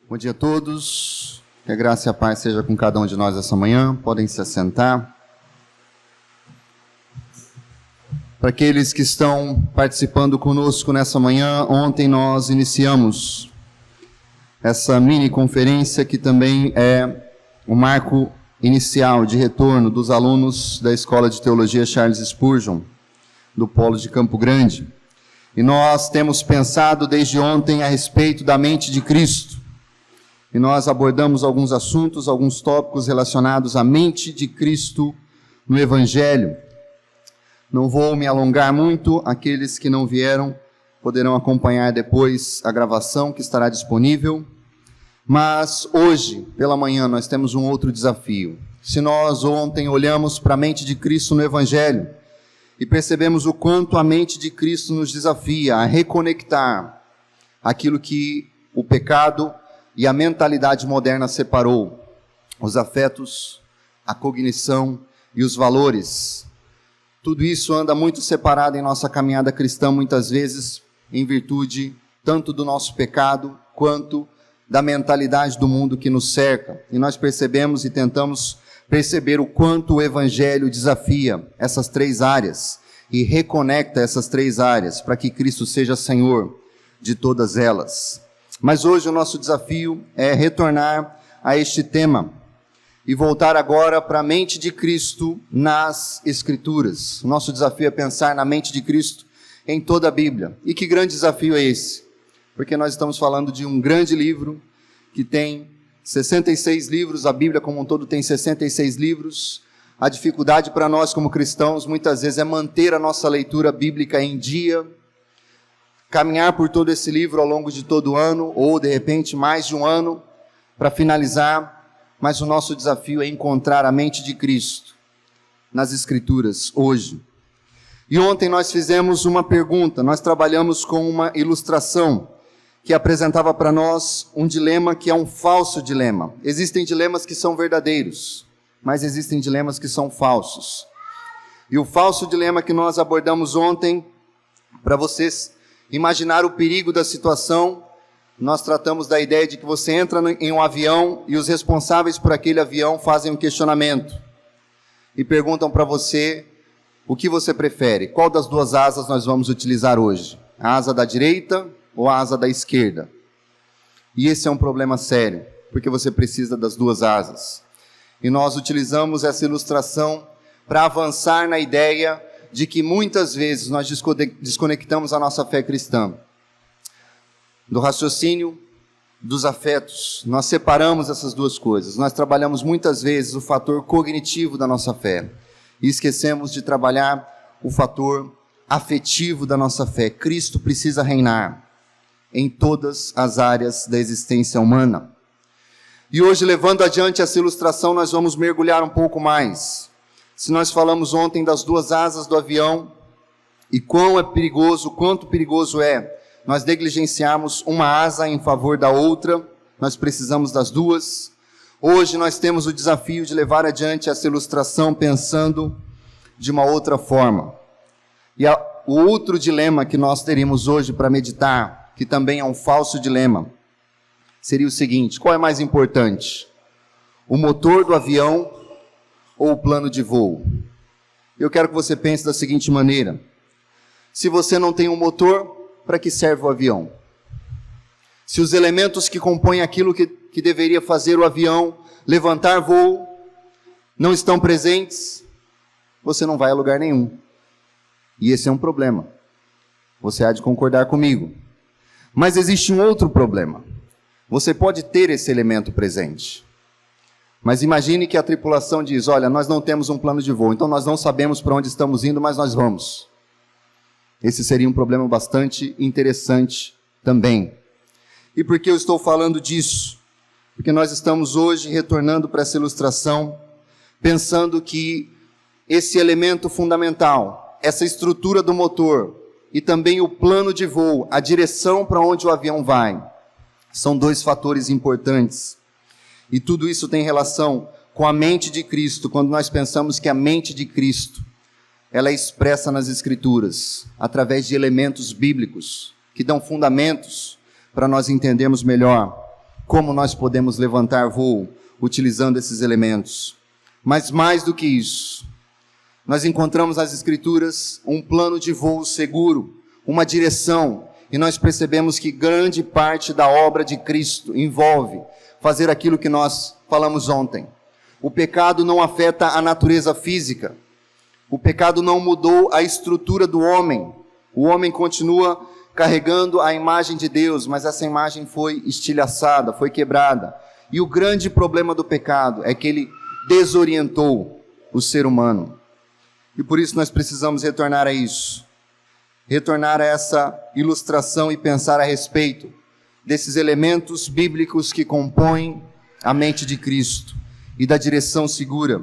Bom dia a todos, que a graça e a paz seja com cada um de nós essa manhã. Podem se assentar. Para aqueles que estão participando conosco nessa manhã, ontem nós iniciamos essa mini conferência que também é o marco inicial de retorno dos alunos da Escola de Teologia Charles Spurgeon, do Polo de Campo Grande. E nós temos pensado desde ontem a respeito da mente de Cristo. E nós abordamos alguns assuntos, alguns tópicos relacionados à mente de Cristo no Evangelho. Não vou me alongar muito, aqueles que não vieram poderão acompanhar depois a gravação que estará disponível. Mas hoje, pela manhã, nós temos um outro desafio. Se nós ontem olhamos para a mente de Cristo no Evangelho e percebemos o quanto a mente de Cristo nos desafia a reconectar aquilo que o pecado e a mentalidade moderna separou, os afetos, a cognição e os valores. Tudo isso anda muito separado em nossa caminhada cristã, muitas vezes em virtude tanto do nosso pecado quanto da mentalidade do mundo que nos cerca. E nós percebemos e tentamos perceber o quanto o Evangelho desafia essas três áreas e reconecta essas três áreas para que Cristo seja Senhor de todas elas. Mas hoje o nosso desafio é retornar a este tema e voltar agora para a mente de Cristo nas Escrituras. O nosso desafio é pensar na mente de Cristo em toda a Bíblia. E que grande desafio é esse? Porque nós estamos falando de um grande livro que tem 66 livros, a Bíblia como um todo tem 66 livros. A dificuldade para nós como cristãos muitas vezes é manter a nossa leitura bíblica em dia, caminhar por todo esse livro ao longo de todo o ano, ou de repente mais de um ano, para finalizar, mas o nosso desafio é encontrar a mente de Cristo nas Escrituras hoje. E ontem nós fizemos uma pergunta, nós trabalhamos com uma ilustração que apresentava para nós um dilema que é um falso dilema. Existem dilemas que são verdadeiros, mas existem dilemas que são falsos. E o falso dilema que nós abordamos ontem, para vocês imaginar o perigo da situação, nós tratamos da ideia de que você entra em um avião e os responsáveis por aquele avião fazem um questionamento e perguntam para você o que você prefere, qual das duas asas nós vamos utilizar hoje, a asa da direita ou a asa da esquerda? E esse é um problema sério, porque você precisa das duas asas. E nós utilizamos essa ilustração para avançar na ideia de que muitas vezes nós desconectamos a nossa fé cristã do raciocínio, dos afetos. Nós separamos essas duas coisas. Nós trabalhamos muitas vezes o fator cognitivo da nossa fé e esquecemos de trabalhar o fator afetivo da nossa fé. Cristo precisa reinar em todas as áreas da existência humana. E hoje, levando adiante essa ilustração, nós vamos mergulhar um pouco mais. Se nós falamos ontem das duas asas do avião e quanto perigoso é nós negligenciarmos uma asa em favor da outra, nós precisamos das duas. Hoje nós temos o desafio de levar adiante essa ilustração pensando de uma outra forma. E o outro dilema que nós teríamos hoje para meditar, que também é um falso dilema, seria o seguinte: qual é mais importante? O motor do avião ou o plano de voo? Eu quero que você pense da seguinte maneira: se você não tem um motor, para que serve o avião? Se os elementos que compõem aquilo que deveria fazer o avião levantar voo não estão presentes, você não vai a lugar nenhum. E esse é um problema. Você há de concordar comigo. Mas existe um outro problema. Você pode ter esse elemento presente, mas imagine que a tripulação diz: olha, nós não temos um plano de voo, então nós não sabemos para onde estamos indo, mas nós vamos. Esse seria um problema bastante interessante também. E por que eu estou falando disso? Porque nós estamos hoje retornando para essa ilustração, pensando que esse elemento fundamental, essa estrutura do motor e também o plano de voo, a direção para onde o avião vai, são dois fatores importantes. E tudo isso tem relação com a mente de Cristo, quando nós pensamos que a mente de Cristo, ela é expressa nas Escrituras, através de elementos bíblicos, que dão fundamentos para nós entendermos melhor como nós podemos levantar voo utilizando esses elementos. Mas mais do que isso, nós encontramos nas Escrituras um plano de voo seguro, uma direção, e nós percebemos que grande parte da obra de Cristo envolve fazer aquilo que nós falamos ontem. O pecado não afeta a natureza física, o pecado não mudou a estrutura do homem, o homem continua carregando a imagem de Deus, mas essa imagem foi estilhaçada, foi quebrada. E o grande problema do pecado é que ele desorientou o ser humano. E por isso nós precisamos retornar a isso. Retornar a essa ilustração e pensar a respeito desses elementos bíblicos que compõem a mente de Cristo e da direção segura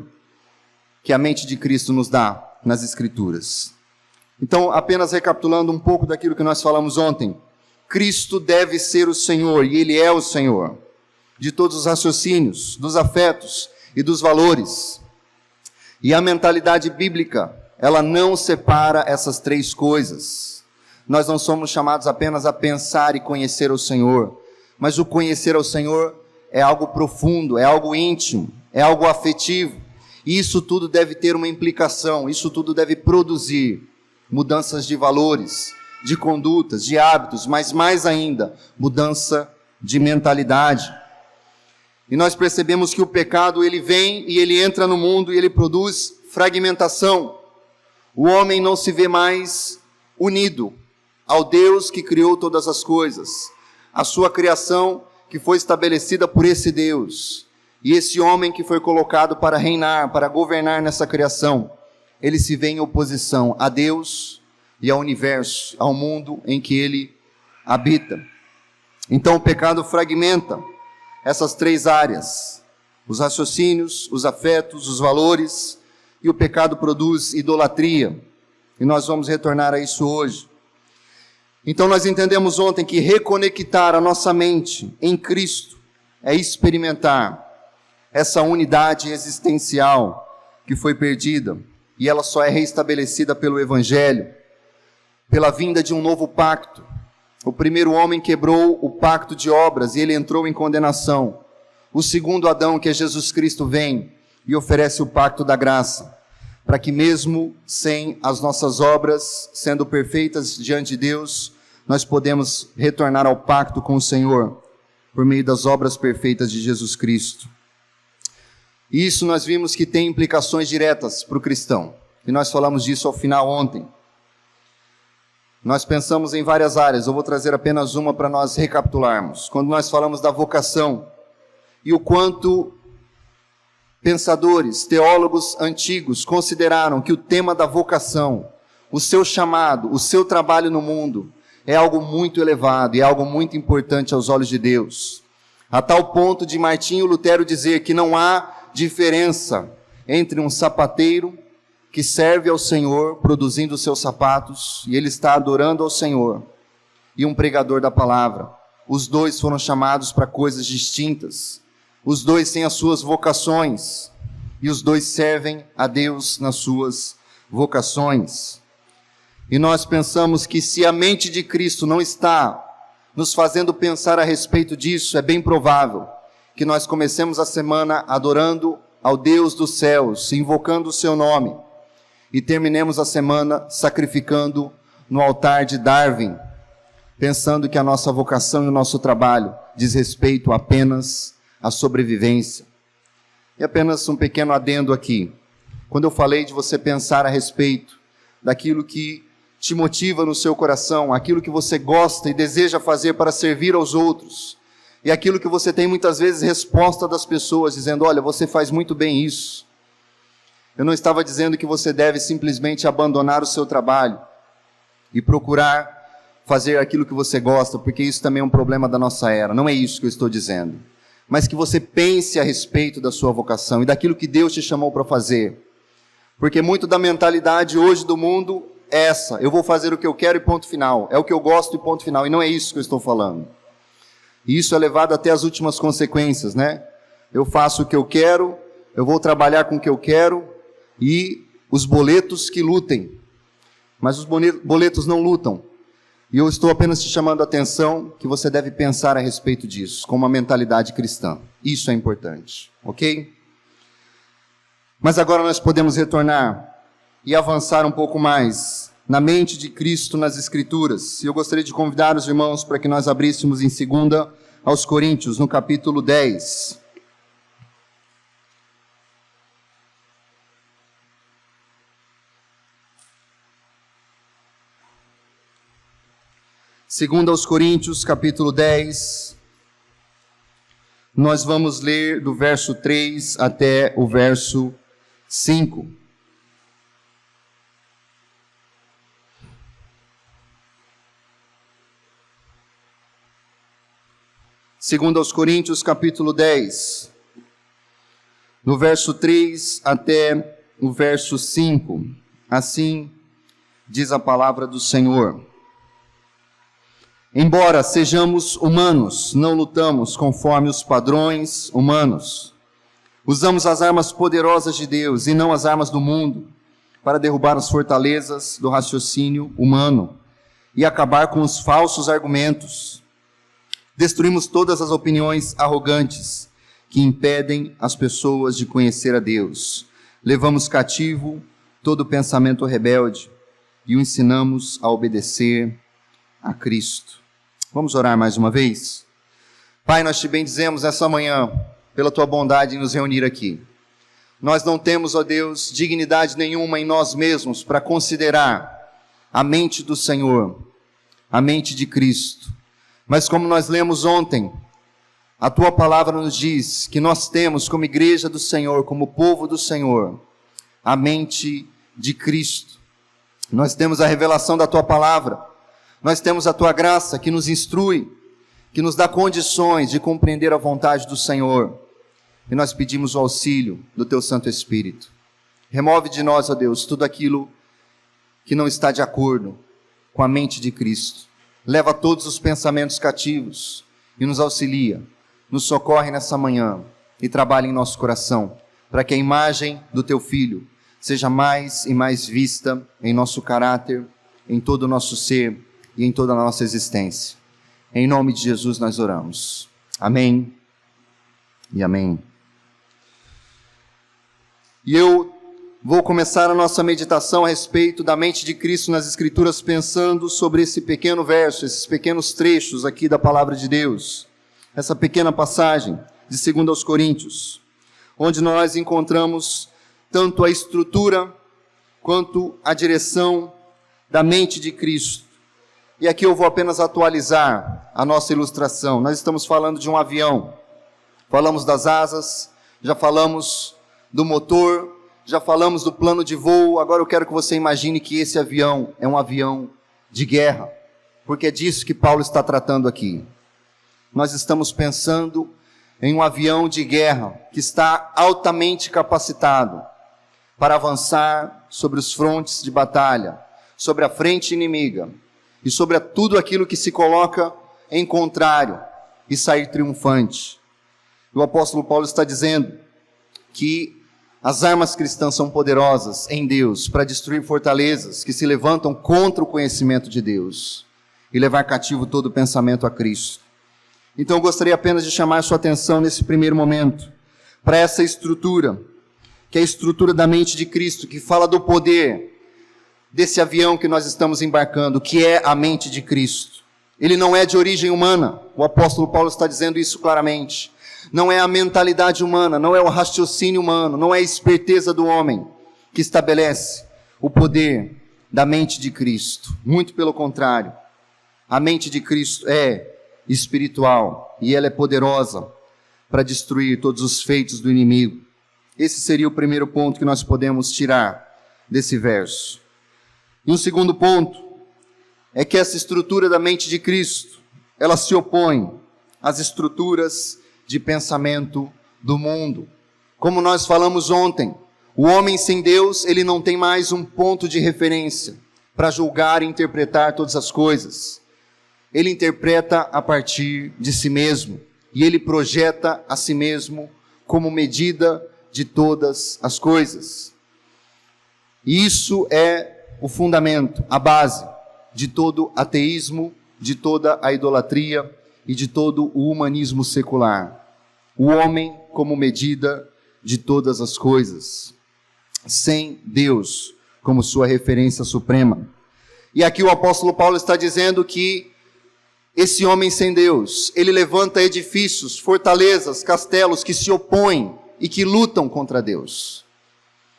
que a mente de Cristo nos dá nas Escrituras. Então, apenas recapitulando um pouco daquilo que nós falamos ontem, Cristo deve ser o Senhor, e Ele é o Senhor, de todos os raciocínios, dos afetos e dos valores. E a mentalidade bíblica, ela não separa essas três coisas. Nós não somos chamados apenas a pensar e conhecer o Senhor, mas o conhecer ao Senhor é algo profundo, é algo íntimo, é algo afetivo. E isso tudo deve ter uma implicação, isso tudo deve produzir mudanças de valores, de condutas, de hábitos, mas mais ainda, mudança de mentalidade. E nós percebemos que o pecado, ele vem e ele entra no mundo e ele produz fragmentação. O homem não se vê mais unido ao Deus que criou todas as coisas, a sua criação que foi estabelecida por esse Deus, e esse homem que foi colocado para reinar, para governar nessa criação, ele se vê em oposição a Deus e ao universo, ao mundo em que ele habita. Então o pecado fragmenta essas três áreas, os raciocínios, os afetos, os valores, e o pecado produz idolatria, e nós vamos retornar a isso hoje. Então nós entendemos ontem que reconectar a nossa mente em Cristo é experimentar essa unidade existencial que foi perdida, e ela só é restabelecida pelo Evangelho, pela vinda de um novo pacto. O primeiro homem quebrou o pacto de obras e ele entrou em condenação. O segundo Adão, que é Jesus Cristo, vem e oferece o pacto da graça, para que mesmo sem as nossas obras sendo perfeitas diante de Deus, nós podemos retornar ao pacto com o Senhor, por meio das obras perfeitas de Jesus Cristo. E isso nós vimos que tem implicações diretas para o cristão, e nós falamos disso ao final ontem. Nós pensamos em várias áreas, eu vou trazer apenas uma para nós recapitularmos. Quando nós falamos da vocação, e o quanto pensadores, teólogos antigos consideraram que o tema da vocação, o seu chamado, o seu trabalho no mundo, é algo muito elevado e é algo muito importante aos olhos de Deus. A tal ponto de Martinho Lutero dizer que não há diferença entre um sapateiro que serve ao Senhor produzindo os seus sapatos e ele está adorando ao Senhor, e um pregador da palavra. Os dois foram chamados para coisas distintas. Os dois têm as suas vocações e os dois servem a Deus nas suas vocações. E nós pensamos que se a mente de Cristo não está nos fazendo pensar a respeito disso, é bem provável que nós comecemos a semana adorando ao Deus dos céus, invocando o seu nome, e terminemos a semana sacrificando no altar de Darwin, pensando que a nossa vocação e o nosso trabalho diz respeito apenas à sobrevivência. E apenas um pequeno adendo aqui. Quando eu falei de você pensar a respeito daquilo que te motiva no seu coração, aquilo que você gosta e deseja fazer para servir aos outros, e aquilo que você tem muitas vezes resposta das pessoas, dizendo, olha, você faz muito bem isso. Eu não estava dizendo que você deve simplesmente abandonar o seu trabalho e procurar fazer aquilo que você gosta, porque isso também é um problema da nossa era. Não é isso que eu estou dizendo. Mas que você pense a respeito da sua vocação e daquilo que Deus te chamou para fazer. Porque muito da mentalidade hoje do mundo é essa. Eu vou fazer o que eu quero e ponto final. É o que eu gosto e ponto final. E não é isso que eu estou falando. E isso é levado até as últimas consequências, né? Eu faço o que eu quero, eu vou trabalhar com o que eu quero, e os boletos que lutem. Mas os boletos não lutam. E eu estou apenas te chamando a atenção que você deve pensar a respeito disso, com uma mentalidade cristã. Isso é importante, ok? Mas agora nós podemos retornar e avançar um pouco mais na mente de Cristo nas Escrituras. E eu gostaria de convidar os irmãos para que nós abríssemos em 2 aos Coríntios, no capítulo 10. Segundo aos Coríntios, capítulo 10, nós vamos ler do verso 3 até o verso 5. Segundo aos Coríntios, capítulo 10, do verso 3 até o verso 5. Assim diz a palavra do Senhor. Embora sejamos humanos, não lutamos conforme os padrões humanos. Usamos as armas poderosas de Deus e não as armas do mundo para derrubar as fortalezas do raciocínio humano e acabar com os falsos argumentos. Destruímos todas as opiniões arrogantes que impedem as pessoas de conhecer a Deus. Levamos cativo todo pensamento rebelde e o ensinamos a obedecer a Cristo. Vamos orar mais uma vez? Pai, nós te bendizemos essa manhã pela tua bondade em nos reunir aqui. Nós não temos, ó Deus, dignidade nenhuma em nós mesmos para considerar a mente do Senhor, a mente de Cristo. Mas como nós lemos ontem, a tua palavra nos diz que nós temos como igreja do Senhor, como povo do Senhor, a mente de Cristo. Nós temos a revelação da tua palavra. Nós temos a tua graça que nos instrui, que nos dá condições de compreender a vontade do Senhor. E nós pedimos o auxílio do teu Santo Espírito. Remove de nós, ó Deus, tudo aquilo que não está de acordo com a mente de Cristo. Leva todos os pensamentos cativos e nos auxilia, nos socorre nessa manhã e trabalha em nosso coração, para que a imagem do teu Filho seja mais e mais vista em nosso caráter, em todo o nosso ser e em toda a nossa existência. Em nome de Jesus nós oramos. Amém e amém. E eu vou começar a nossa meditação a respeito da mente de Cristo nas Escrituras, pensando sobre esse pequeno verso, esses pequenos trechos aqui da palavra de Deus, essa pequena passagem de 2 aos Coríntios, onde nós encontramos tanto a estrutura quanto a direção da mente de Cristo. E aqui eu vou apenas atualizar a nossa ilustração. Nós estamos falando de um avião. Falamos das asas, já falamos do motor, já falamos do plano de voo. Agora eu quero que você imagine que esse avião é um avião de guerra, porque é disso que Paulo está tratando aqui. Nós estamos pensando em um avião de guerra que está altamente capacitado para avançar sobre os frontes de batalha, sobre a frente inimiga, e sobre tudo aquilo que se coloca em contrário e sair triunfante. O apóstolo Paulo está dizendo que as armas cristãs são poderosas em Deus para destruir fortalezas que se levantam contra o conhecimento de Deus e levar cativo todo pensamento a Cristo. Então eu gostaria apenas de chamar a sua atenção nesse primeiro momento para essa estrutura, que é a estrutura da mente de Cristo, que fala do poder desse avião que nós estamos embarcando, que é a mente de Cristo. Ele não é de origem humana, o apóstolo Paulo está dizendo isso claramente. Não é a mentalidade humana, não é o raciocínio humano, não é a esperteza do homem que estabelece o poder da mente de Cristo. Muito pelo contrário, a mente de Cristo é espiritual e ela é poderosa para destruir todos os feitos do inimigo. Esse seria o primeiro ponto que nós podemos tirar desse verso. E um segundo ponto é que essa estrutura da mente de Cristo, ela se opõe às estruturas de pensamento do mundo. Como nós falamos ontem, o homem sem Deus, ele não tem mais um ponto de referência para julgar e interpretar todas as coisas. Ele interpreta a partir de si mesmo e ele projeta a si mesmo como medida de todas as coisas. E isso é o fundamento, a base de todo ateísmo, de toda a idolatria e de todo o humanismo secular. O homem como medida de todas as coisas, sem Deus como sua referência suprema. E aqui o apóstolo Paulo está dizendo que esse homem sem Deus, ele levanta edifícios, fortalezas, castelos que se opõem e que lutam contra Deus.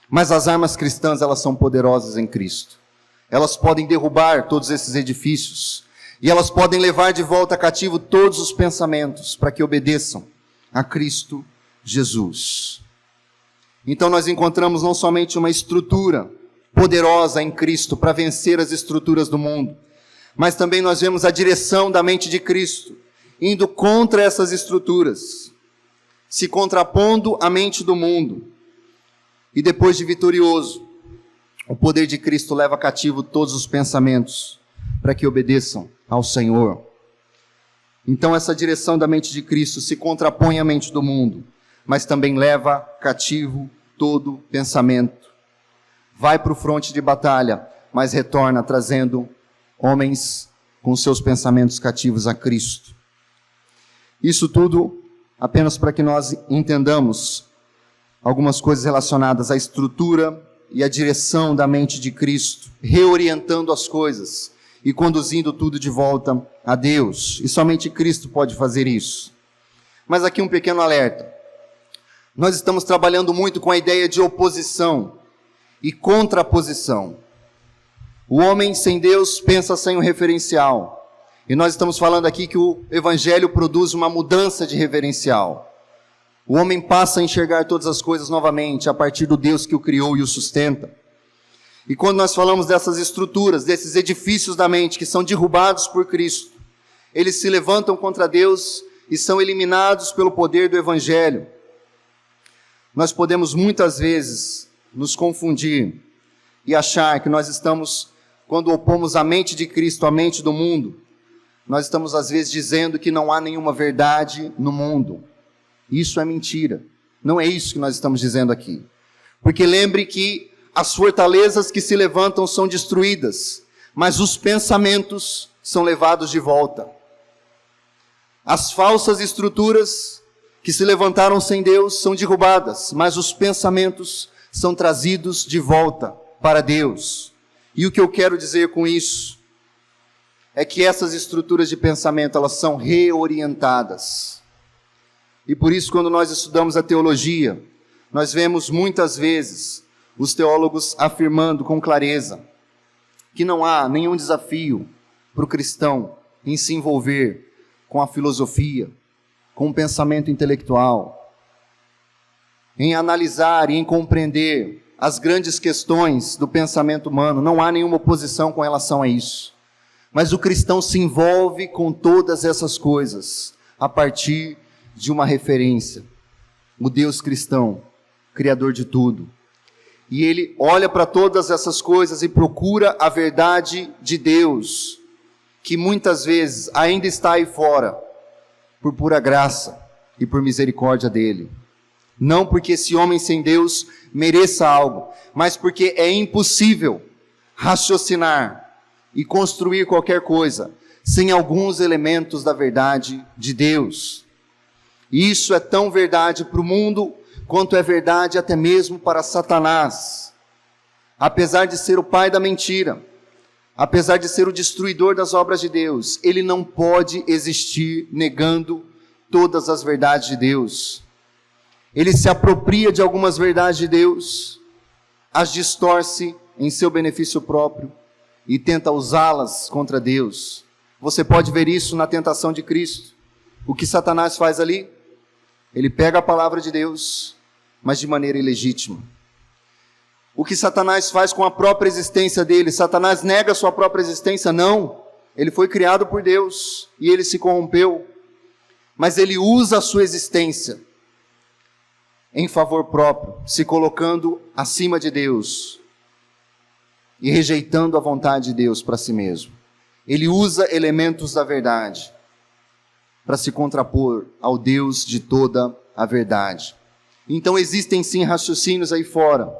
Mas as armas cristãs, elas são poderosas em Cristo. Elas podem derrubar todos esses edifícios e elas podem levar de volta cativo todos os pensamentos para que obedeçam a Cristo Jesus. Então nós encontramos não somente uma estrutura poderosa em Cristo para vencer as estruturas do mundo, mas também nós vemos a direção da mente de Cristo, indo contra essas estruturas, se contrapondo à mente do mundo. E depois de vitorioso, o poder de Cristo leva cativo todos os pensamentos para que obedeçam ao Senhor. Então essa direção da mente de Cristo se contrapõe à mente do mundo, mas também leva cativo todo pensamento. Vai para o fronte de batalha, mas retorna trazendo homens com seus pensamentos cativos a Cristo. Isso tudo apenas para que nós entendamos algumas coisas relacionadas à estrutura e à direção da mente de Cristo, reorientando as coisas e conduzindo tudo de volta a Deus. E somente Cristo pode fazer isso. Mas aqui um pequeno alerta. Nós estamos trabalhando muito com a ideia de oposição e contraposição. O homem sem Deus pensa sem um referencial. E nós estamos falando aqui que o Evangelho produz uma mudança de referencial. O homem passa a enxergar todas as coisas novamente, a partir do Deus que o criou e o sustenta. E quando nós falamos dessas estruturas, desses edifícios da mente que são derrubados por Cristo, eles se levantam contra Deus e são eliminados pelo poder do Evangelho. Nós podemos muitas vezes nos confundir e achar que nós estamos, quando opomos a mente de Cristo à mente do mundo, nós estamos às vezes dizendo que não há nenhuma verdade no mundo. Isso é mentira. Não é isso que nós estamos dizendo aqui. Porque lembre que as fortalezas que se levantam são destruídas, mas os pensamentos são levados de volta. As falsas estruturas que se levantaram sem Deus são derrubadas, mas os pensamentos são trazidos de volta para Deus. E o que eu quero dizer com isso é que essas estruturas de pensamento, elas são reorientadas. E por isso, quando nós estudamos a teologia, nós vemos muitas vezes os teólogos afirmando com clareza que não há nenhum desafio para o cristão em se envolver com a filosofia, com o pensamento intelectual, em analisar e em compreender as grandes questões do pensamento humano. Não há nenhuma oposição com relação a isso. Mas o cristão se envolve com todas essas coisas a partir de uma referência, o Deus cristão, Criador de tudo. E ele olha para todas essas coisas e procura a verdade de Deus, que muitas vezes ainda está aí fora, por pura graça e por misericórdia dele. Não porque esse homem sem Deus mereça algo, mas porque é impossível raciocinar e construir qualquer coisa sem alguns elementos da verdade de Deus. E isso é tão verdade para o mundo, quanto é verdade até mesmo para Satanás. Apesar de ser o pai da mentira, apesar de ser o destruidor das obras de Deus, ele não pode existir negando todas as verdades de Deus. Ele se apropria de algumas verdades de Deus, as distorce em seu benefício próprio e tenta usá-las contra Deus. Você pode ver isso na tentação de Cristo. O que Satanás faz ali? Ele pega a palavra de Deus, mas de maneira ilegítima. O que Satanás faz com a própria existência dele? Satanás nega a sua própria existência? Não. Ele foi criado por Deus e ele se corrompeu. Mas ele usa a sua existência em favor próprio, se colocando acima de Deus e rejeitando a vontade de Deus para si mesmo. Ele usa elementos da verdade para se contrapor ao Deus de toda a verdade. Então existem sim raciocínios aí fora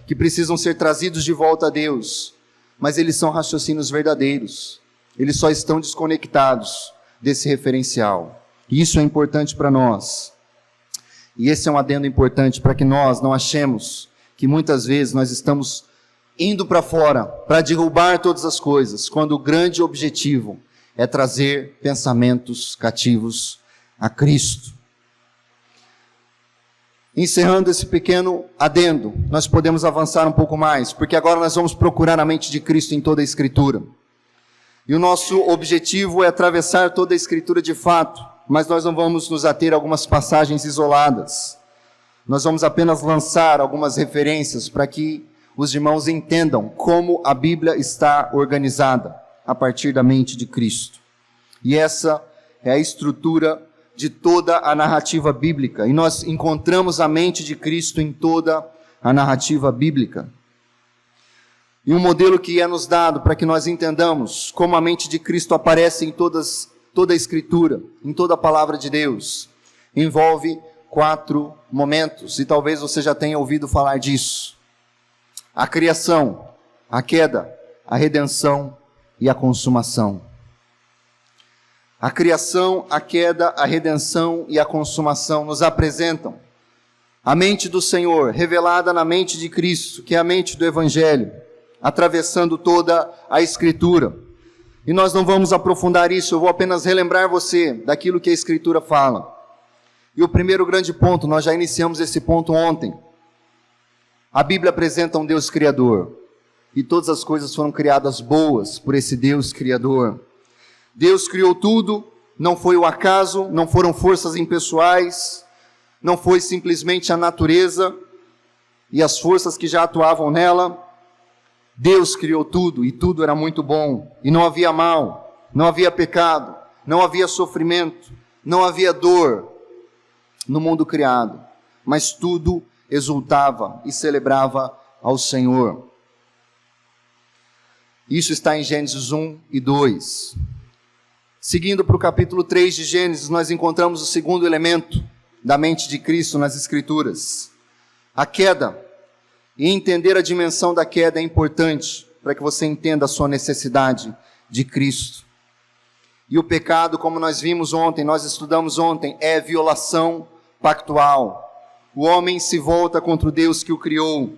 que precisam ser trazidos de volta a Deus, mas eles são raciocínios verdadeiros. Eles só estão desconectados desse referencial. E isso é importante para nós. E esse é um adendo importante para que nós não achemos que muitas vezes nós estamos indo para fora para derrubar todas as coisas, quando o grande objetivo é trazer pensamentos cativos a Cristo. Encerrando esse pequeno adendo, nós podemos avançar um pouco mais, porque agora nós vamos procurar a mente de Cristo em toda a Escritura. E o nosso objetivo é atravessar toda a Escritura de fato, mas nós não vamos nos ater a algumas passagens isoladas. Nós vamos apenas lançar algumas referências para que os irmãos entendam como a Bíblia está organizada a partir da mente de Cristo. E essa é a estrutura de toda a narrativa bíblica. E nós encontramos a mente de Cristo em toda a narrativa bíblica. E um modelo que é nos dado para que nós entendamos como a mente de Cristo aparece em toda a Escritura, em toda a palavra de Deus, envolve 4 momentos, e talvez você já tenha ouvido falar disso: a criação, a queda, a redenção e a consumação. A criação, a queda, a redenção e a consumação nos apresentam a mente do Senhor, revelada na mente de Cristo, que é a mente do Evangelho, atravessando toda a Escritura. E nós não vamos aprofundar isso, eu vou apenas relembrar você daquilo que a Escritura fala. E o primeiro grande ponto, nós já iniciamos esse ponto ontem. A Bíblia apresenta um Deus Criador, e todas as coisas foram criadas boas por esse Deus Criador. Deus criou tudo, não foi o acaso, não foram forças impessoais, não foi simplesmente a natureza e as forças que já atuavam nela. Deus criou tudo e tudo era muito bom, e não havia mal, não havia pecado, não havia sofrimento, não havia dor no mundo criado, mas tudo exultava e celebrava ao Senhor. Isso está em Gênesis 1 e 2. Seguindo para o capítulo 3 de Gênesis, nós encontramos o segundo elemento da mente de Cristo nas Escrituras: a queda. E entender a dimensão da queda é importante para que você entenda a sua necessidade de Cristo. E o pecado, como nós vimos ontem, nós estudamos ontem, é violação pactual. O homem se volta contra o Deus que o criou,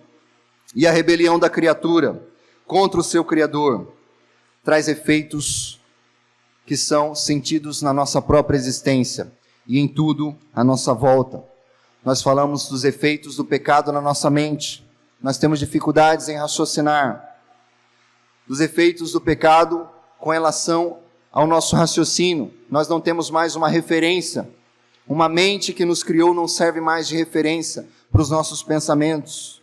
e a rebelião da criatura contra o seu Criador traz efeitos que são sentidos na nossa própria existência e em tudo à nossa volta. Nós falamos dos efeitos do pecado na nossa mente. Nós temos dificuldades em raciocinar. Dos efeitos do pecado com relação ao nosso raciocínio. Nós não temos mais uma referência. Uma mente que nos criou não serve mais de referência para os nossos pensamentos.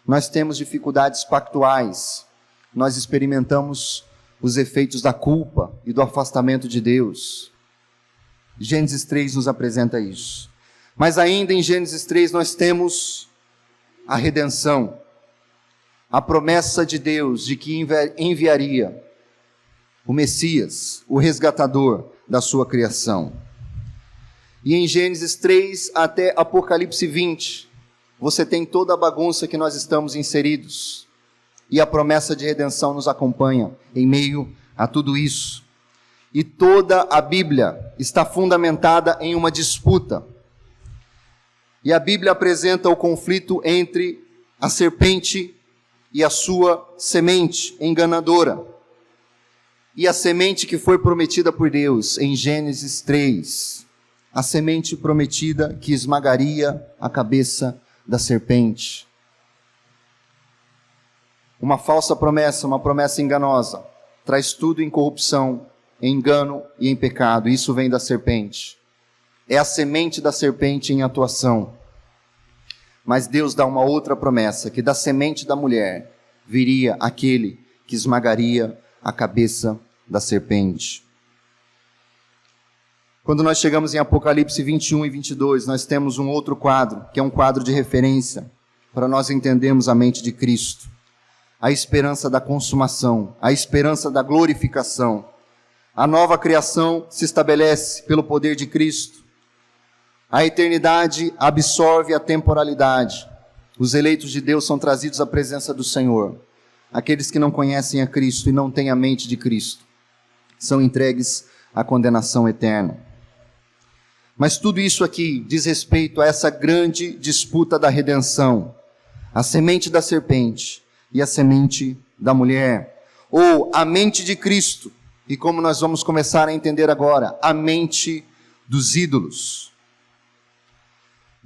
Nós temos dificuldades pactuais. Nós experimentamos os efeitos da culpa e do afastamento de Deus. Gênesis 3 nos apresenta isso. Mas ainda em Gênesis 3 nós temos a redenção, a promessa de Deus de que enviaria o Messias, o resgatador da sua criação. E em Gênesis 3 até Apocalipse 20, você tem toda a bagunça que nós estamos inseridos. E a promessa de redenção nos acompanha em meio a tudo isso. E toda a Bíblia está fundamentada em uma disputa. E a Bíblia apresenta o conflito entre a serpente e a sua semente enganadora. E a semente que foi prometida por Deus em Gênesis 3. A semente prometida que esmagaria a cabeça da serpente. Uma falsa promessa, uma promessa enganosa, traz tudo em corrupção, em engano e em pecado. Isso vem da serpente. É a semente da serpente em atuação. Mas Deus dá uma outra promessa, que da semente da mulher viria aquele que esmagaria a cabeça da serpente. Quando nós chegamos em Apocalipse 21 e 22, nós temos um outro quadro, que é um quadro de referência, para nós entendermos a mente de Cristo. A esperança da consumação, a esperança da glorificação. A nova criação se estabelece pelo poder de Cristo. A eternidade absorve a temporalidade. Os eleitos de Deus são trazidos à presença do Senhor. aqueles que não conhecem a Cristo e não têm a mente de Cristo, são entregues à condenação eterna. Mas tudo isso aqui diz respeito a essa grande disputa da redenção, a semente da serpente e a semente da mulher, ou a mente de Cristo, e como nós vamos começar a entender agora, a mente dos ídolos.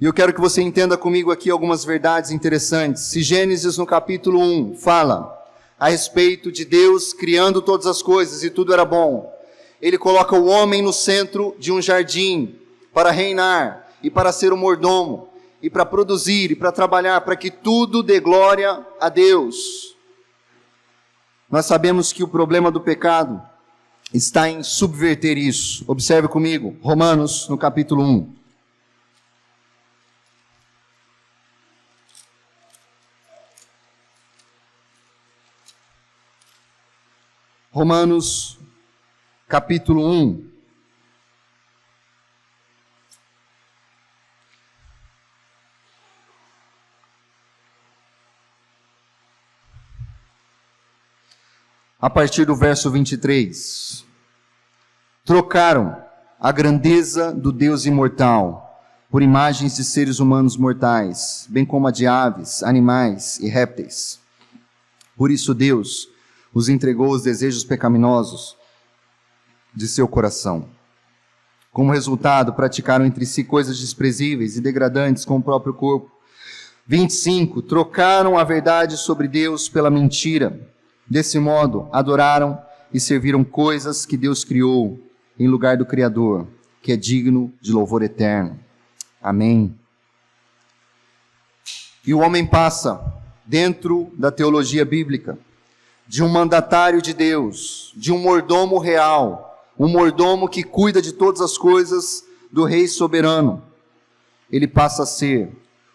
E eu quero que você entenda comigo aqui algumas verdades interessantes. Se Gênesis no capítulo 1 fala a respeito de Deus criando todas as coisas e tudo era bom, ele coloca o homem no centro de um jardim para reinar e para ser o mordomo e para produzir e para trabalhar, para que tudo dê glória a Deus. Nós sabemos que o problema do pecado está em subverter isso. Observe comigo, Romanos no capítulo 1. Romanos capítulo 1. A partir do verso 23. Trocaram a grandeza do Deus imortal por imagens de seres humanos mortais, bem como a de aves, animais e répteis. Por isso Deus os entregou aos desejos pecaminosos de seu coração. Como resultado, praticaram entre si coisas desprezíveis e degradantes com o próprio corpo. 25. Trocaram a verdade sobre Deus pela mentira. Desse modo, adoraram e serviram coisas que Deus criou em lugar do Criador, que é digno de louvor eterno. Amém. E o homem passa, dentro da teologia bíblica, de um mandatário de Deus, de um mordomo real, um mordomo que cuida de todas as coisas do rei soberano. Ele passa a ser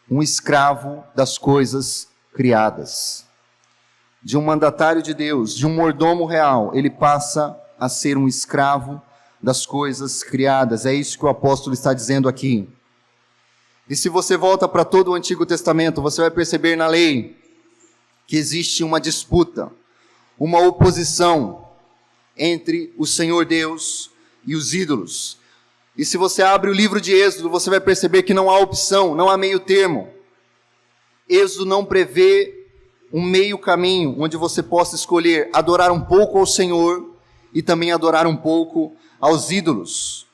um escravo das coisas criadas. De um mandatário de Deus, de um mordomo real, ele passa a ser um escravo das coisas criadas. É isso que o apóstolo está dizendo aqui. E se você volta para todo o Antigo Testamento, você vai perceber na lei que existe uma disputa, uma oposição entre o Senhor Deus e os ídolos. E se você abre o livro de Êxodo, você vai perceber que não há opção, não há meio termo. Êxodo não prevê um meio caminho onde você possa escolher adorar um pouco ao Senhor e também adorar um pouco aos ídolos.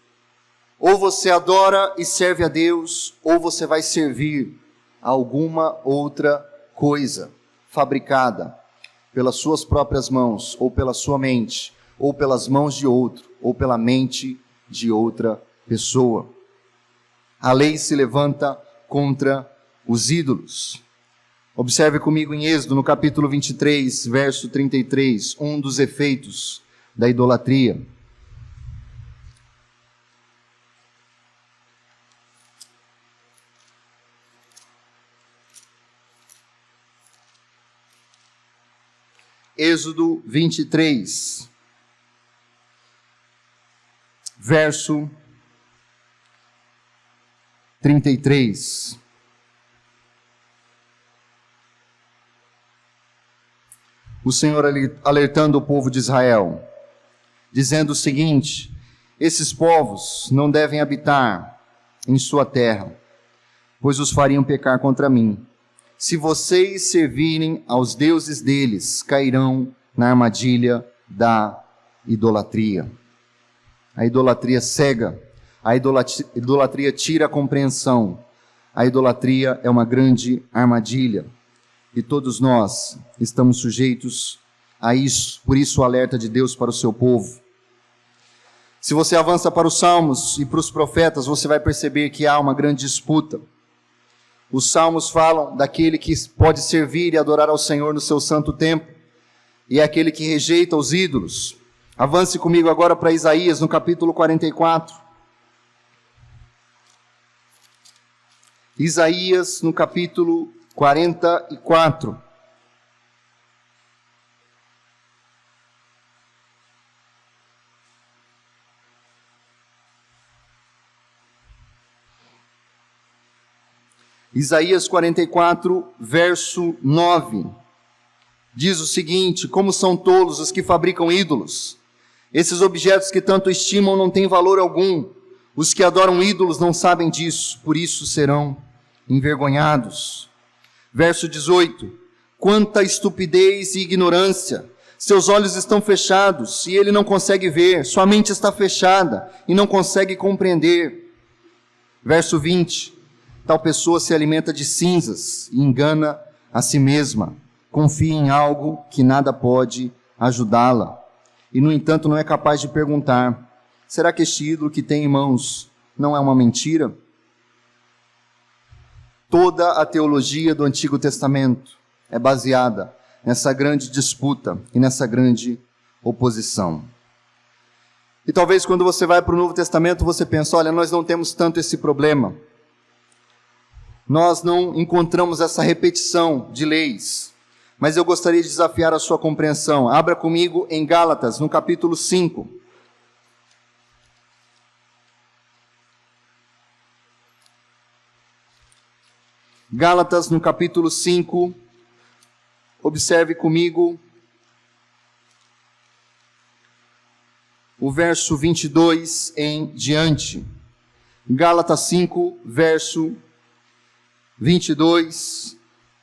Ou você adora e serve a Deus, ou você vai servir a alguma outra coisa fabricada pelas suas próprias mãos, ou pela sua mente, ou pelas mãos de outro, ou pela mente de outra pessoa. A lei se levanta contra os ídolos. Observe comigo em Êxodo, no capítulo 23, verso 33, um dos efeitos da idolatria. Êxodo 23, verso 33. O Senhor alertando o povo de Israel, dizendo o seguinte: esses povos não devem habitar em sua terra, pois os fariam pecar contra mim. Se vocês servirem aos deuses deles, cairão na armadilha da idolatria. A idolatria cega, a idolatria tira a compreensão, a idolatria é uma grande armadilha. E todos nós estamos sujeitos a isso, por isso o alerta de Deus para o seu povo. Se você avança para os Salmos e para os profetas, você vai perceber que há uma grande disputa. Os Salmos falam daquele que pode servir e adorar ao Senhor no seu santo templo, e é aquele que rejeita os ídolos. Avance comigo agora para Isaías, no capítulo 44. Isaías, no capítulo 44. Isaías 44, verso 9. diz o seguinte: como são tolos os que fabricam ídolos. Esses objetos que tanto estimam não têm valor algum. Os que adoram ídolos não sabem disso, por isso serão envergonhados. Verso 18: quanta estupidez e ignorância! Seus olhos estão fechados e ele não consegue ver, sua mente está fechada e não consegue compreender. Verso 20: tal pessoa se alimenta de cinzas e engana a si mesma, confia em algo que nada pode ajudá-la. E, no entanto, não é capaz de perguntar: será que este ídolo que tem em mãos não é uma mentira? Toda a teologia do Antigo Testamento é baseada nessa grande disputa e nessa grande oposição. E talvez quando você vai para o Novo Testamento, você pensa: olha, nós não temos tanto esse problema. Nós não encontramos essa repetição de leis. Mas eu gostaria de desafiar a sua compreensão. Abra comigo em Gálatas, no capítulo 5. Gálatas, no capítulo 5. Observe comigo o verso 22 em diante. Gálatas 5, verso 22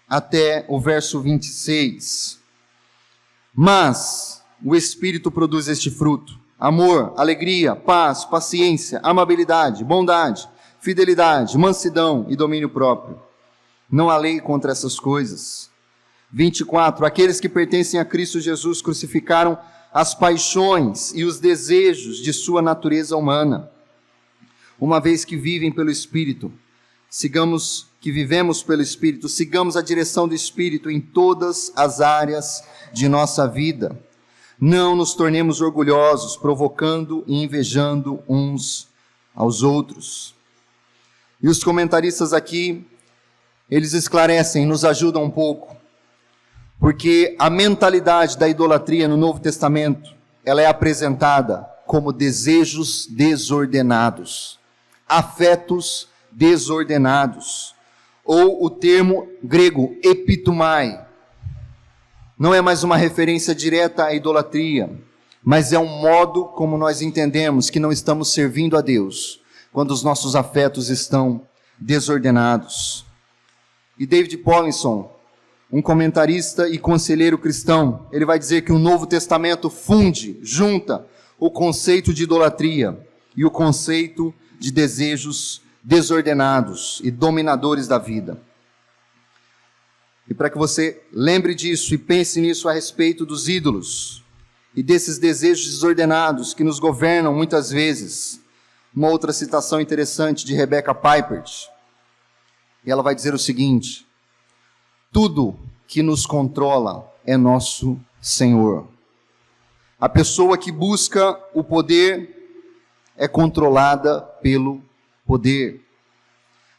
até o verso 26. Mas o Espírito produz este fruto: amor, alegria, paz, paciência, amabilidade, bondade, fidelidade, mansidão e domínio próprio. Não há lei contra essas coisas. 24. Aqueles que pertencem a Cristo Jesus crucificaram as paixões e os desejos de sua natureza humana. Uma vez que vivem pelo Espírito, sigamos a direção do Espírito em todas as áreas de nossa vida. Não nos tornemos orgulhosos, provocando e invejando uns aos outros. E os comentaristas aqui, eles esclarecem, nos ajudam um pouco, porque a mentalidade da idolatria no Novo Testamento, ela é apresentada como desejos desordenados, afetos desordenados, ou o termo grego epitomai. Não é mais uma referência direta à idolatria, mas é um modo como nós entendemos que não estamos servindo a Deus, quando os nossos afetos estão desordenados. E David Paulinson, um comentarista e conselheiro cristão, ele vai dizer que o Novo Testamento junta o conceito de idolatria e o conceito de desejos desordenados e dominadores da vida. E para que você lembre disso e pense nisso a respeito dos ídolos e desses desejos desordenados que nos governam muitas vezes, uma outra citação interessante de Rebecca Pipert, e ela vai dizer o seguinte: tudo que nos controla é nosso Senhor. A pessoa que busca o poder é controlada pelo poder.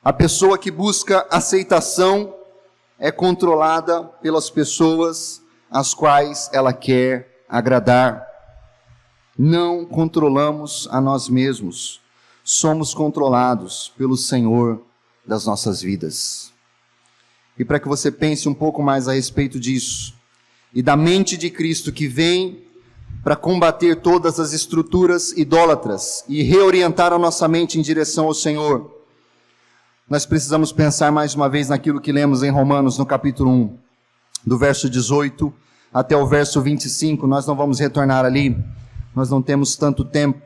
A pessoa que busca aceitação é controlada pelas pessoas às quais ela quer agradar. Não controlamos a nós mesmos, somos controlados pelo Senhor das nossas vidas. E para que você pense um pouco mais a respeito disso, e da mente de Cristo que vem para combater todas as estruturas idólatras e reorientar a nossa mente em direção ao Senhor, nós precisamos pensar mais uma vez naquilo que lemos em Romanos, no capítulo 1, do verso 18 até o verso 25. Nós não vamos retornar ali, nós não temos tanto tempo.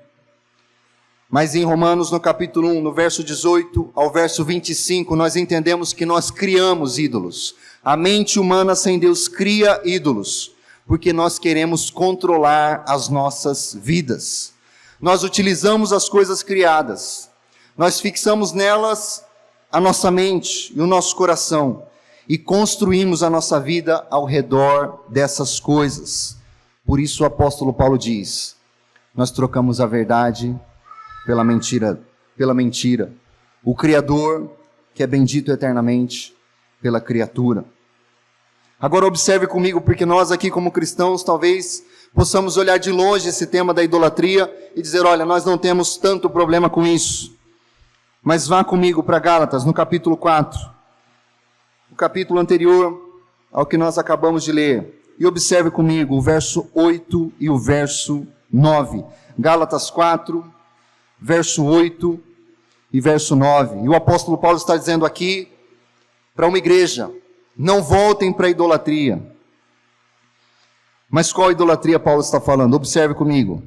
Mas em Romanos, no capítulo 1, no verso 18 ao verso 25, nós entendemos que nós criamos ídolos. A mente humana sem Deus cria ídolos, porque nós queremos controlar as nossas vidas. Nós utilizamos as coisas criadas, nós fixamos nelas a nossa mente e o nosso coração, e construímos a nossa vida ao redor dessas coisas. Por isso o apóstolo Paulo diz: nós trocamos a verdade pela mentira, o Criador, que é bendito eternamente, pela criatura. Agora observe comigo, porque nós aqui como cristãos talvez possamos olhar de longe esse tema da idolatria e dizer: olha, nós não temos tanto problema com isso. Mas vá comigo para Gálatas, no capítulo 4, o capítulo anterior ao que nós acabamos de ler. e observe comigo o verso 8 e o verso 9. Gálatas 4, verso 8 e verso 9. E o apóstolo Paulo está dizendo aqui para uma igreja: não voltem para a idolatria. Mas qual idolatria Paulo está falando? Observe comigo.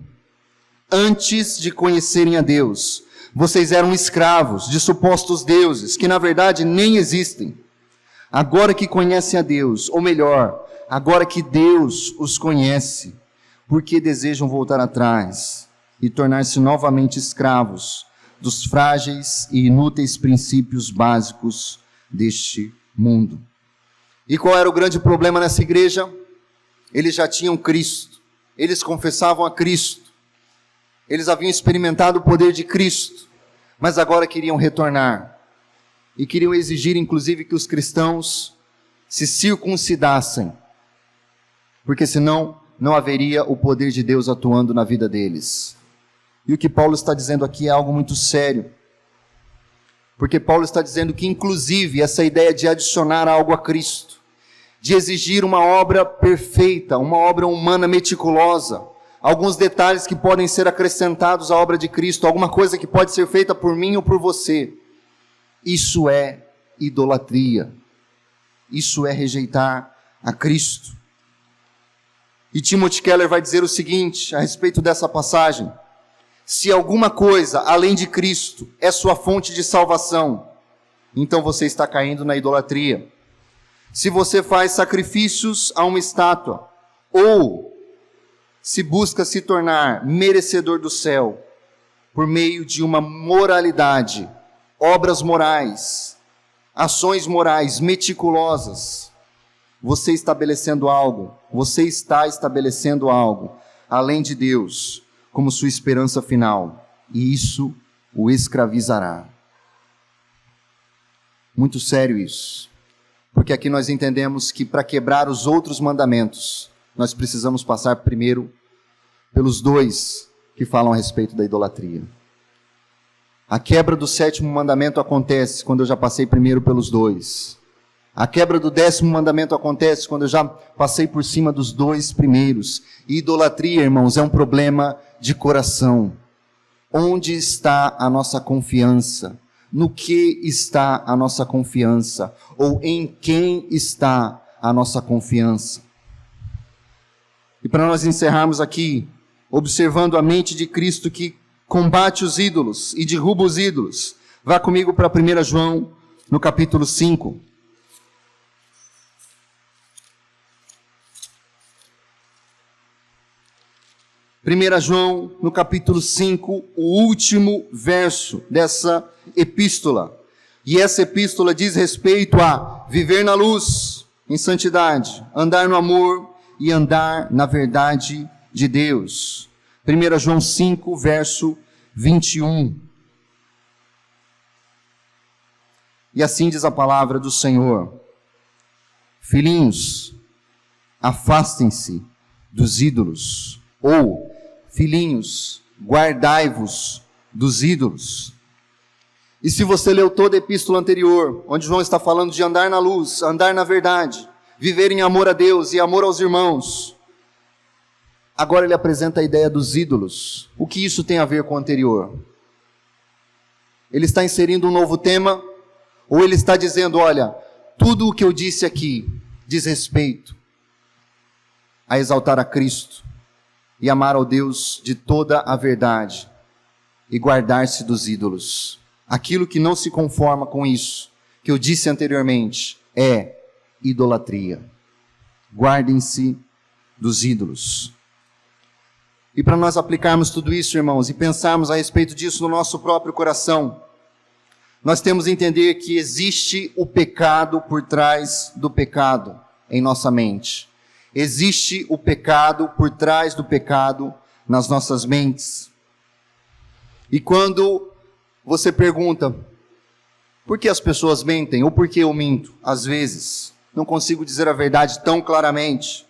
Antes de conhecerem a Deus, vocês eram escravos de supostos deuses, que na verdade nem existem. Agora que conhecem a Deus, ou melhor, agora que Deus os conhece, por que desejam voltar atrás e tornar-se novamente escravos dos frágeis e inúteis princípios básicos deste mundo? E qual era o grande problema nessa igreja? Eles já tinham Cristo, eles confessavam a Cristo, eles haviam experimentado o poder de Cristo, mas agora queriam retornar, e queriam exigir inclusive que os cristãos se circuncidassem, porque senão não haveria o poder de Deus atuando na vida deles. E o que Paulo está dizendo aqui é algo muito sério, porque Paulo está dizendo que inclusive essa ideia de adicionar algo a Cristo, de exigir uma obra perfeita, uma obra humana meticulosa, alguns detalhes que podem ser acrescentados à obra de Cristo, alguma coisa que pode ser feita por mim ou por você, isso é idolatria, isso é rejeitar a Cristo. E Timothy Keller vai dizer o seguinte a respeito dessa passagem: se alguma coisa além de Cristo é sua fonte de salvação, então você está caindo na idolatria. Se você faz sacrifícios a uma estátua, ou se busca se tornar merecedor do céu por meio de uma moralidade, obras morais, ações morais meticulosas, você está estabelecendo algo além de Deus como sua esperança final, e isso o escravizará. Muito sério isso. Porque aqui nós entendemos que para quebrar os outros mandamentos, nós precisamos passar primeiro pelos dois que falam a respeito da idolatria. A quebra do 7º mandamento acontece quando eu já passei primeiro pelos dois. A quebra do 10º mandamento acontece quando eu já passei por cima dos dois primeiros. E idolatria, irmãos, é um problema de coração. Onde está a nossa confiança? No que está a nossa confiança? Ou em quem está a nossa confiança? E para nós encerrarmos aqui, observando a mente de Cristo que combate os ídolos e derruba os ídolos, vá comigo para 1 João, no capítulo 5. 1 João, no capítulo 5, o último verso dessa epístola. E essa epístola diz respeito a viver na luz, em santidade, andar no amor e andar na verdade de Deus. 1 João 5, verso 21. E assim diz a palavra do Senhor: filhinhos, afastem-se dos ídolos, ou filhinhos, guardai-vos dos ídolos. E se você leu toda a epístola anterior, onde João está falando de andar na luz, andar na verdade, viver em amor a Deus e amor aos irmãos, agora ele apresenta a ideia dos ídolos. O que isso tem a ver com o anterior? Ele está inserindo um novo tema, ou ele está dizendo, olha, tudo o que eu disse aqui diz respeito a exaltar a Cristo e amar ao Deus de toda a verdade e guardar-se dos ídolos. Aquilo que não se conforma com isso, que eu disse anteriormente, é idolatria. Guardem-se dos ídolos. E para nós aplicarmos tudo isso, irmãos, e pensarmos a respeito disso no nosso próprio coração, nós temos que entender que existe o pecado por trás do pecado em nossa mente. Existe o pecado por trás do pecado nas nossas mentes. E quando você pergunta, por que as pessoas mentem? Ou por que eu minto? Às vezes, não consigo dizer a verdade tão claramente.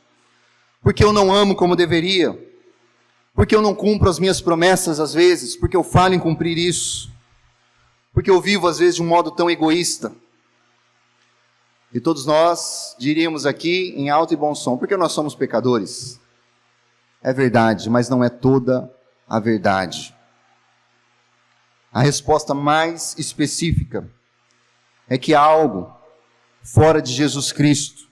Porque eu não amo como deveria. Porque eu não cumpro as minhas promessas às vezes. Porque eu falho em cumprir isso. Porque eu vivo às vezes de um modo tão egoísta. E todos nós diríamos aqui em alto e bom som, porque nós somos pecadores. É verdade, mas não é toda a verdade. A resposta mais específica é que há algo fora de Jesus Cristo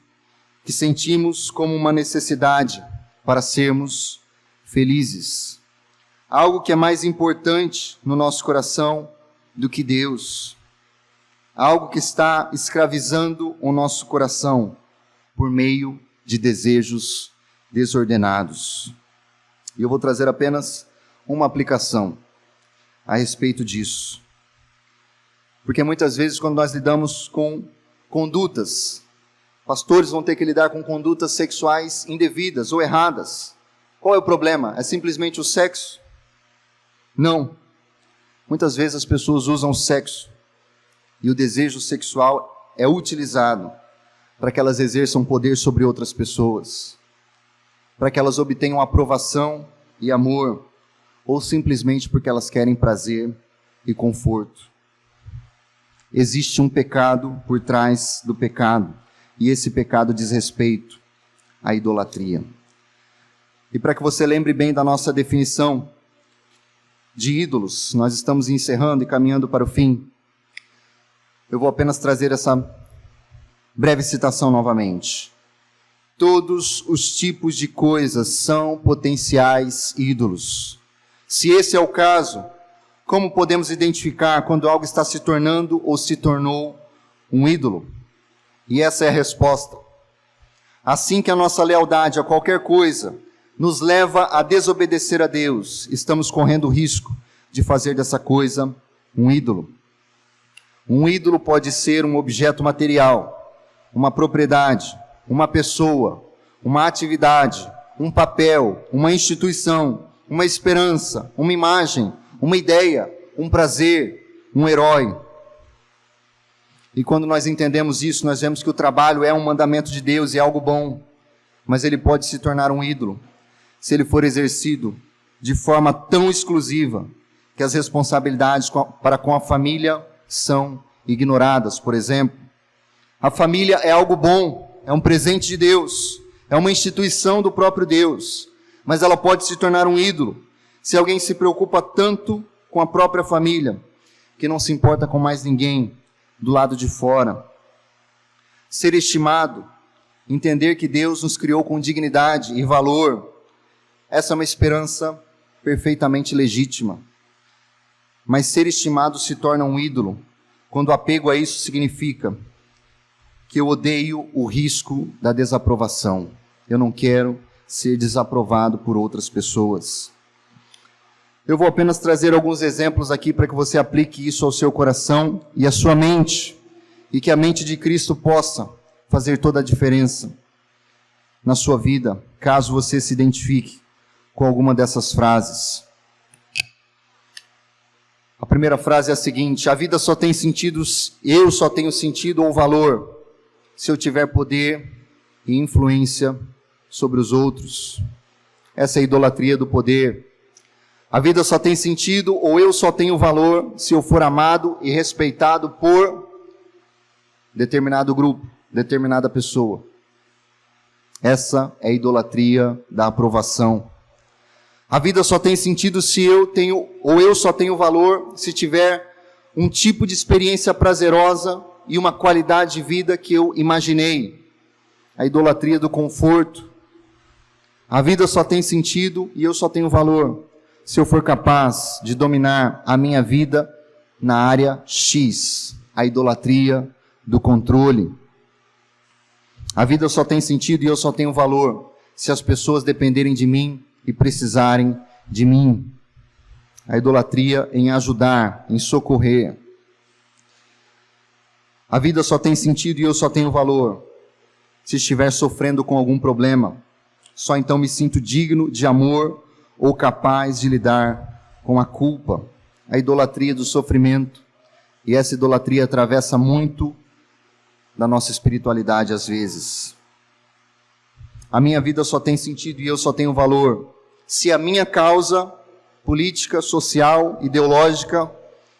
que sentimos como uma necessidade para sermos felizes. Algo que é mais importante no nosso coração do que Deus. Algo que está escravizando o nosso coração por meio de desejos desordenados. E eu vou trazer apenas uma aplicação a respeito disso. Porque muitas vezes quando nós lidamos com condutas, pastores vão ter que lidar com condutas sexuais indevidas ou erradas. Qual é o problema? É simplesmente o sexo? Não. Muitas vezes as pessoas usam o sexo e o desejo sexual é utilizado para que elas exerçam poder sobre outras pessoas, para que elas obtenham aprovação e amor, ou simplesmente porque elas querem prazer e conforto. Existe um pecado por trás do pecado, e esse pecado diz respeito à idolatria. E para que você lembre bem da nossa definição de ídolos, nós estamos encerrando e caminhando para o fim. Eu vou apenas trazer essa breve citação novamente. Todos os tipos de coisas são potenciais ídolos. Se esse é o caso, como podemos identificar quando algo está se tornando ou se tornou um ídolo? E essa é a resposta. Assim que a nossa lealdade a qualquer coisa nos leva a desobedecer a Deus, estamos correndo o risco de fazer dessa coisa um ídolo. Um ídolo pode ser um objeto material, uma propriedade, uma pessoa, uma atividade, um papel, uma instituição, uma esperança, uma imagem, uma ideia, um prazer, um herói. E quando nós entendemos isso, nós vemos que o trabalho é um mandamento de Deus e é algo bom, mas ele pode se tornar um ídolo se ele for exercido de forma tão exclusiva que as responsabilidades para com a família são ignoradas. Por exemplo, a família é algo bom, é um presente de Deus, é uma instituição do próprio Deus, mas ela pode se tornar um ídolo se alguém se preocupa tanto com a própria família que não se importa com mais ninguém do lado de fora. Ser estimado, entender que Deus nos criou com dignidade e valor, essa é uma esperança perfeitamente legítima. Mas ser estimado se torna um ídolo quando o apego a isso significa que eu odeio o risco da desaprovação. Eu não quero ser desaprovado por outras pessoas. Eu vou apenas trazer alguns exemplos aqui para que você aplique isso ao seu coração e à sua mente, e que a mente de Cristo possa fazer toda a diferença na sua vida, caso você se identifique com alguma dessas frases. A primeira frase é a seguinte: a vida só tem sentido, eu só tenho sentido ou valor se eu tiver poder e influência sobre os outros. Essa é a idolatria do poder. A vida só tem sentido ou eu só tenho valor se eu for amado e respeitado por determinado grupo, determinada pessoa. Essa é a idolatria da aprovação. A vida só tem sentido se eu tenho, ou eu só tenho valor se tiver um tipo de experiência prazerosa e uma qualidade de vida que eu imaginei. A idolatria do conforto. A vida só tem sentido e eu só tenho valor se eu for capaz de dominar a minha vida na área X. A idolatria do controle. A vida só tem sentido e eu só tenho valor se as pessoas dependerem de mim e precisarem de mim. A idolatria em ajudar, em socorrer. A vida só tem sentido e eu só tenho valor se estiver sofrendo com algum problema. Só então me sinto digno de amor ou capaz de lidar com a culpa. A idolatria do sofrimento. E essa idolatria atravessa muito da nossa espiritualidade às vezes. A minha vida só tem sentido e eu só tenho valor se a minha causa política, social, ideológica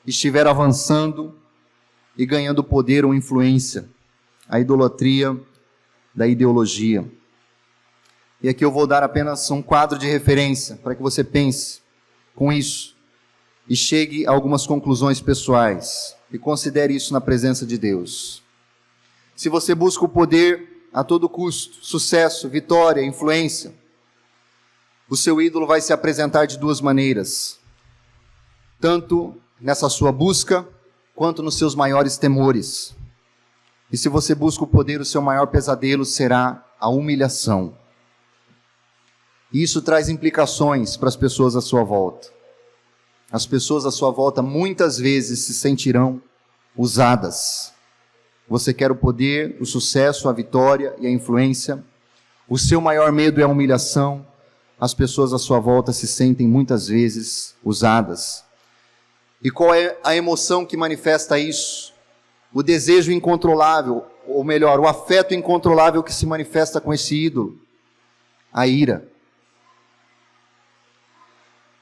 estiver avançando e ganhando poder ou influência. a idolatria da ideologia. E aqui eu vou dar apenas um quadro de referência para que você pense com isso e chegue a algumas conclusões pessoais e considere isso na presença de Deus. Se você busca o poder a todo custo, sucesso, vitória, influência, o seu ídolo vai se apresentar de duas maneiras, tanto nessa sua busca, quanto nos seus maiores temores. E se você busca o poder, o seu maior pesadelo será a humilhação. E isso traz implicações para as pessoas à sua volta. As pessoas à sua volta muitas vezes se sentirão usadas. Você quer o poder, o sucesso, a vitória e a influência. O seu maior medo é a humilhação. As pessoas à sua volta se sentem muitas vezes usadas. E qual é a emoção que manifesta isso? O desejo incontrolável, ou melhor, o afeto incontrolável que se manifesta com esse ídolo. A ira.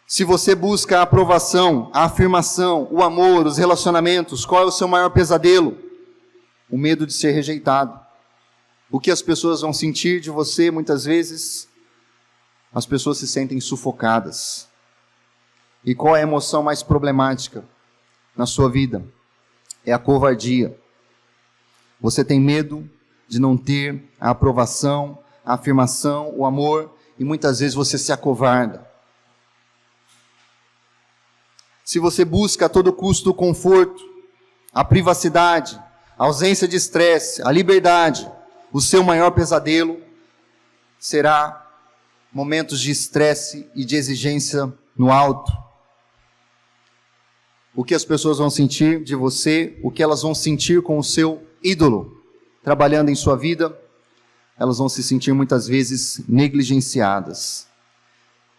Se você busca a aprovação, a afirmação, o amor, os relacionamentos, qual é o seu maior pesadelo? O medo de ser rejeitado. O que as pessoas vão sentir de você muitas vezes? As pessoas se sentem sufocadas. E qual é a emoção mais problemática na sua vida? É a covardia. Você tem medo de não ter a aprovação, a afirmação, o amor, e muitas vezes você se acovarda. Se você busca a todo custo o conforto, a privacidade, a ausência de estresse, a liberdade, o seu maior pesadelo será momentos de estresse e de exigência no alto. O que as pessoas vão sentir de você, o que elas vão sentir com o seu ídolo trabalhando em sua vida, elas vão se sentir muitas vezes negligenciadas.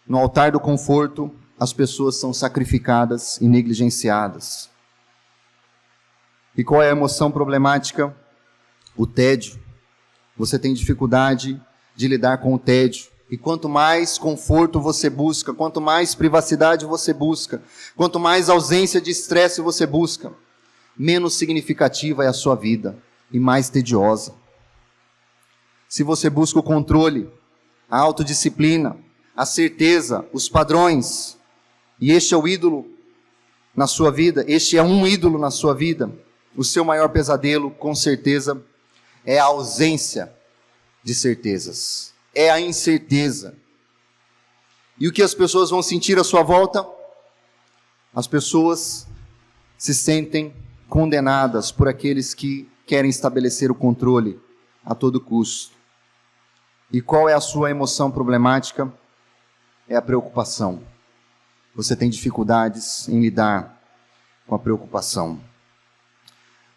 No altar do conforto, as pessoas são sacrificadas e negligenciadas. E qual é a emoção problemática? O tédio. Você tem dificuldade de lidar com o tédio. E quanto mais conforto você busca, quanto mais privacidade você busca, quanto mais ausência de estresse você busca, menos significativa é a sua vida e mais tediosa. Se você busca o controle, a autodisciplina, a certeza, os padrões, e este é o ídolo na sua vida, este é um ídolo na sua vida, o seu maior pesadelo, com certeza, é a ausência de certezas, é a incerteza. E o que as pessoas vão sentir à sua volta? As pessoas se sentem condenadas por aqueles que querem estabelecer o controle a todo custo. E qual é a sua emoção problemática? É a preocupação. Você tem dificuldades em lidar com a preocupação.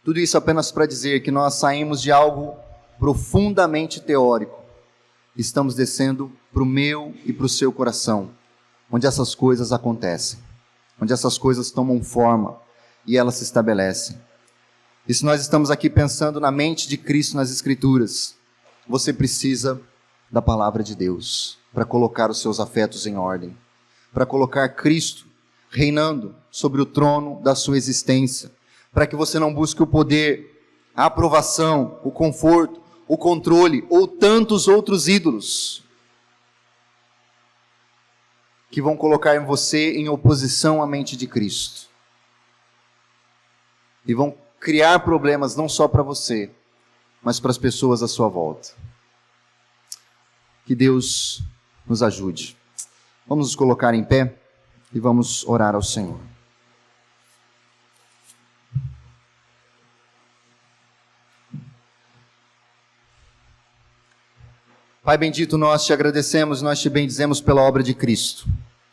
Tudo isso apenas para dizer que nós saímos de algo profundamente teórico. Estamos descendo para o meu e para o seu coração, onde essas coisas acontecem, onde essas coisas tomam forma e elas se estabelecem. E se nós estamos aqui pensando na mente de Cristo nas Escrituras, você precisa da palavra de Deus para colocar os seus afetos em ordem, para colocar Cristo reinando sobre o trono da sua existência, para que você não busque o poder, a aprovação, o conforto, o controle ou tantos outros ídolos que vão colocar você em oposição à mente de Cristo e vão criar problemas não só para você, mas para as pessoas à sua volta. Que Deus nos ajude. Vamos nos colocar em pé e vamos orar ao Senhor. Pai bendito, nós te agradecemos, nós te bendizemos pela obra de Cristo.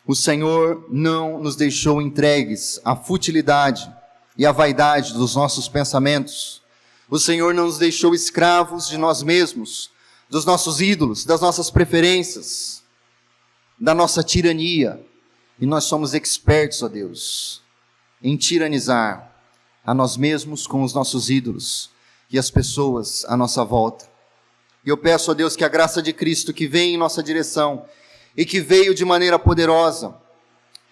O Senhor não nos deixou entregues à futilidade e à vaidade dos nossos pensamentos. O Senhor não nos deixou escravos de nós mesmos, dos nossos ídolos, das nossas preferências, da nossa tirania. E nós somos expertos, ó Deus, em tiranizar a nós mesmos com os nossos ídolos e as pessoas à nossa volta. E eu peço a Deus que a graça de Cristo que vem em nossa direção e que veio de maneira poderosa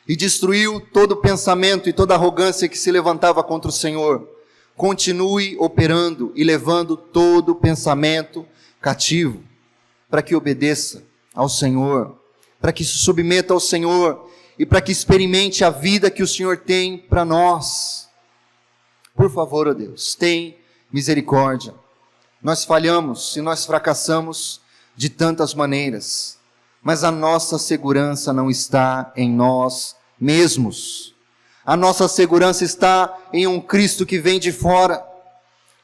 e destruiu todo pensamento e toda arrogância que se levantava contra o Senhor, continue operando e levando todo pensamento cativo, para que obedeça ao Senhor, para que se submeta ao Senhor e para que experimente a vida que o Senhor tem para nós. Por favor, ó Deus, tem misericórdia. Nós falhamos e nós fracassamos de tantas maneiras, mas a nossa segurança não está em nós mesmos. A nossa segurança está em um Cristo que vem de fora,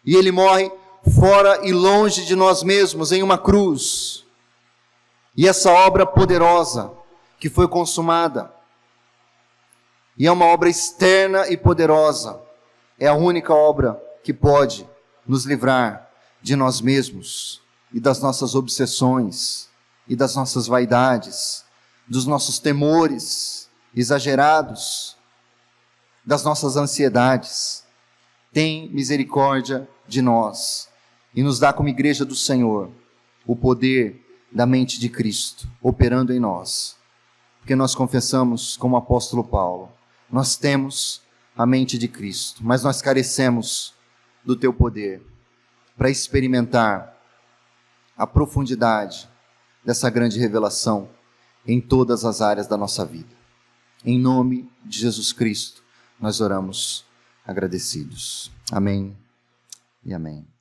e Ele morre fora e longe de nós mesmos, em uma cruz. E essa obra poderosa que foi consumada, e é uma obra externa e poderosa, é a única obra que pode nos livrar de nós mesmos, e das nossas obsessões, e das nossas vaidades, dos nossos temores exagerados, das nossas ansiedades. Tem misericórdia de nós, e nos dá como igreja do Senhor, o poder da mente de Cristo, operando em nós, porque nós confessamos como o apóstolo Paulo, nós temos a mente de Cristo, mas nós carecemos do teu poder, para experimentar a profundidade dessa grande revelação em todas as áreas da nossa vida. Em nome de Jesus Cristo, nós oramos agradecidos. Amém e amém.